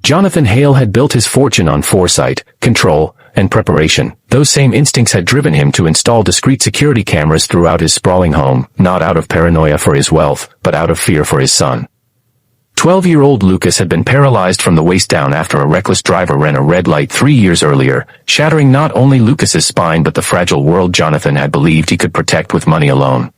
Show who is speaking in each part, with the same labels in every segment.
Speaker 1: Jonathan Hale had built his fortune on foresight, control, and preparation. Those same instincts had driven him to install discreet security cameras throughout his sprawling home, not out of paranoia for his wealth, but out of fear for his son. 12-year-old Lucas had been paralyzed from the waist down after a reckless driver ran a red light 3 years earlier, shattering not only Lucas's spine but the fragile world Jonathan had believed he could protect with money alone.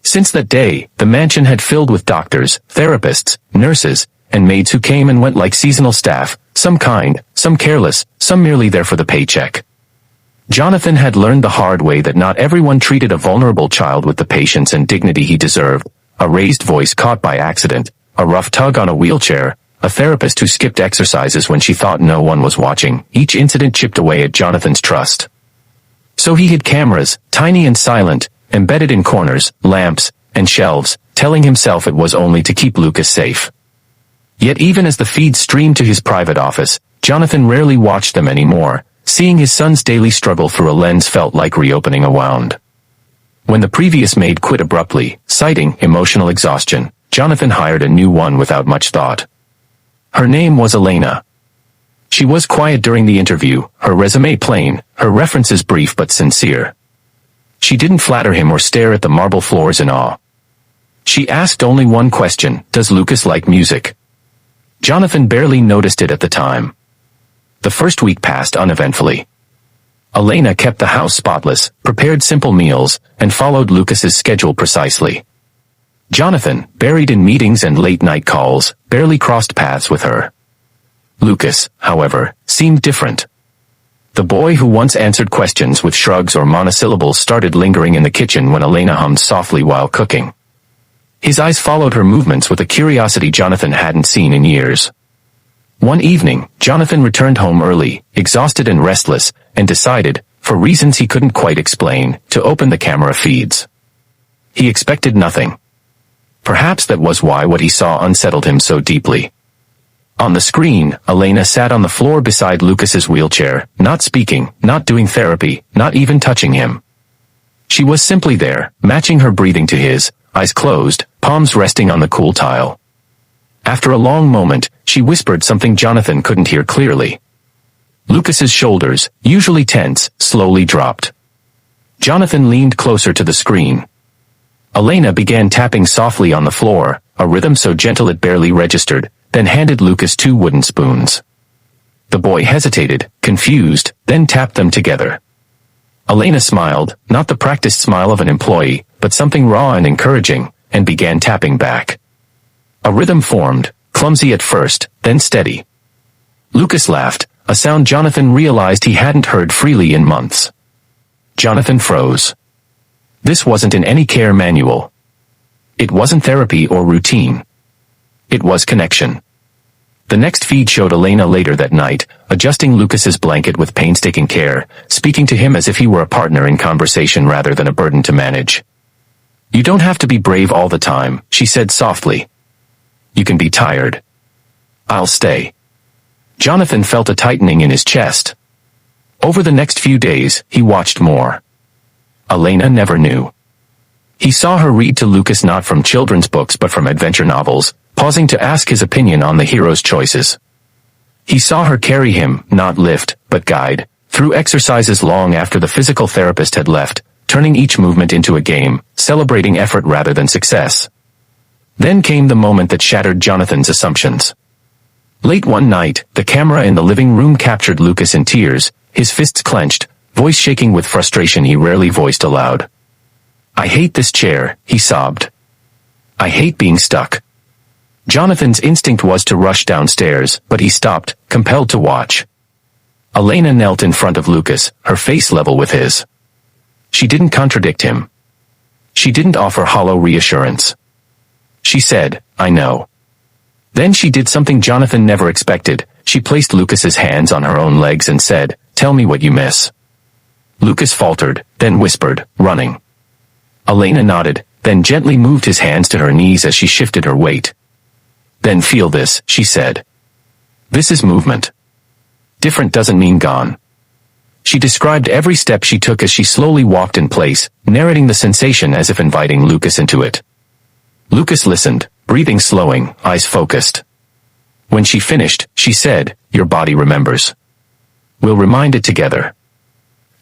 Speaker 1: Since that day, the mansion had filled with doctors, therapists, nurses, and maids who came and went like seasonal staff, some kind, some careless, some merely there for the paycheck. Jonathan had learned the hard way that not everyone treated a vulnerable child with the patience and dignity he deserved. A raised voice caught by accident, a rough tug on a wheelchair, a therapist who skipped exercises when she thought no one was watching. Each incident chipped away at Jonathan's trust. So he hid cameras, tiny and silent, embedded in corners, lamps, and shelves, telling himself it was only to keep Lucas safe. Yet even as the feeds streamed to his private office, Jonathan rarely watched them anymore. Seeing his son's daily struggle through a lens felt like reopening a wound. When the previous maid quit abruptly, citing emotional exhaustion, Jonathan hired a new one without much thought. Her name was Elena. She was quiet during the interview, her resume plain, her references brief but sincere. She didn't flatter him or stare at the marble floors in awe. She asked only one question: does Lucas like music? Jonathan barely noticed it at the time. The first week passed uneventfully. Elena kept the house spotless, prepared simple meals, and followed Lucas's schedule precisely. Jonathan, buried in meetings and late-night calls, barely crossed paths with her. Lucas, however, seemed different. The boy who once answered questions with shrugs or monosyllables started lingering in the kitchen when Elena hummed softly while cooking. His eyes followed her movements with a curiosity Jonathan hadn't seen in years. One evening, Jonathan returned home early, exhausted and restless, and decided, for reasons he couldn't quite explain, to open the camera feeds. He expected nothing. Perhaps that was why what he saw unsettled him so deeply. On the screen, Elena sat on the floor beside Lucas's wheelchair, not speaking, not doing therapy, not even touching him. She was simply there, matching her breathing to his, eyes closed, palms resting on the cool tile. After a long moment, she whispered something Jonathan couldn't hear clearly. Lucas's shoulders, usually tense, slowly dropped. Jonathan leaned closer to the screen. Elena began tapping softly on the floor, a rhythm so gentle it barely registered, then handed Lucas 2 wooden spoons. The boy hesitated, confused, then tapped them together. Elena smiled, not the practiced smile of an employee, but something raw and encouraging, and began tapping back. A rhythm formed, clumsy at first, then steady. Lucas laughed, a sound Jonathan realized he hadn't heard freely in months. Jonathan froze. This wasn't in any care manual. It wasn't therapy or routine. It was connection. The next feed showed Elena later that night, adjusting Lucas's blanket with painstaking care, speaking to him as if he were a partner in conversation rather than a burden to manage. "You don't have to be brave all the time," she said softly. "You can be tired. I'll stay." Jonathan felt a tightening in his chest. Over the next few days, he watched more. Elena never knew. He saw her read to Lucas not from children's books but from adventure novels, pausing to ask his opinion on the hero's choices. He saw her carry him, not lift, but guide, through exercises long after the physical therapist had left, turning each movement into a game, celebrating effort rather than success. Then came the moment that shattered Jonathan's assumptions. Late one night, the camera in the living room captured Lucas in tears, his fists clenched, voice shaking with frustration he rarely voiced aloud. "I hate this chair," he sobbed. "I hate being stuck." Jonathan's instinct was to rush downstairs, but he stopped, compelled to watch. Elena knelt in front of Lucas, her face level with his. She didn't contradict him. She didn't offer hollow reassurance. She said, "I know." Then she did something Jonathan never expected. She placed Lucas's hands on her own legs and said, "Tell me what you miss." Lucas faltered, then whispered, "Running." Elena nodded, then gently moved his hands to her knees as she shifted her weight. "Then feel this," she said. "This is movement. Different doesn't mean gone." She described every step she took as she slowly walked in place, narrating the sensation as if inviting Lucas into it. Lucas listened, breathing slowing, eyes focused. When she finished, she said, "Your body remembers. We'll remind it together."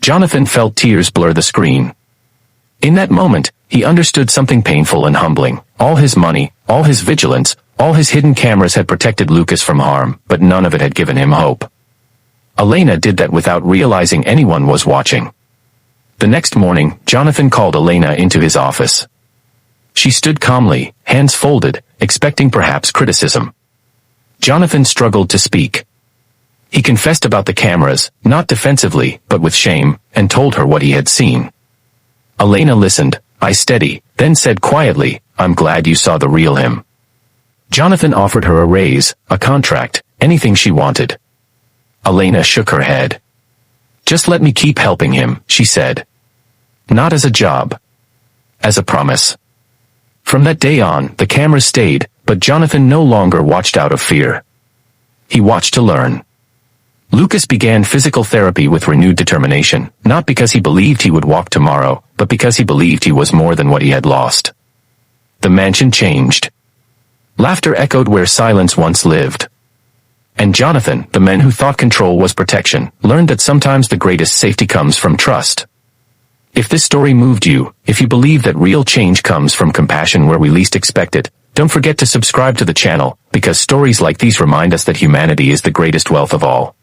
Speaker 1: Jonathan felt tears blur the screen. In that moment, he understood something painful and humbling. All his money, all his vigilance, all his hidden cameras had protected Lucas from harm, but none of it had given him hope. Elena did that without realizing anyone was watching. The next morning, Jonathan called Elena into his office. She stood calmly, hands folded, expecting perhaps criticism. Jonathan struggled to speak. He confessed about the cameras, not defensively, but with shame, and told her what he had seen. Elena listened, eyes steady, then said quietly, "I'm glad you saw the real him." Jonathan offered her a raise, a contract, anything she wanted. Elena shook her head. "Just let me keep helping him," she said. "Not as a job. As a promise." From that day on, the cameras stayed, but Jonathan no longer watched out of fear. He watched to learn. Lucas began physical therapy with renewed determination, not because he believed he would walk tomorrow, but because he believed he was more than what he had lost. The mansion changed. Laughter echoed where silence once lived. And Jonathan, the man who thought control was protection, learned that sometimes the greatest safety comes from trust. If this story moved you, if you believe that real change comes from compassion where we least expect it, don't forget to subscribe to the channel, because stories like these remind us that humanity is the greatest wealth of all.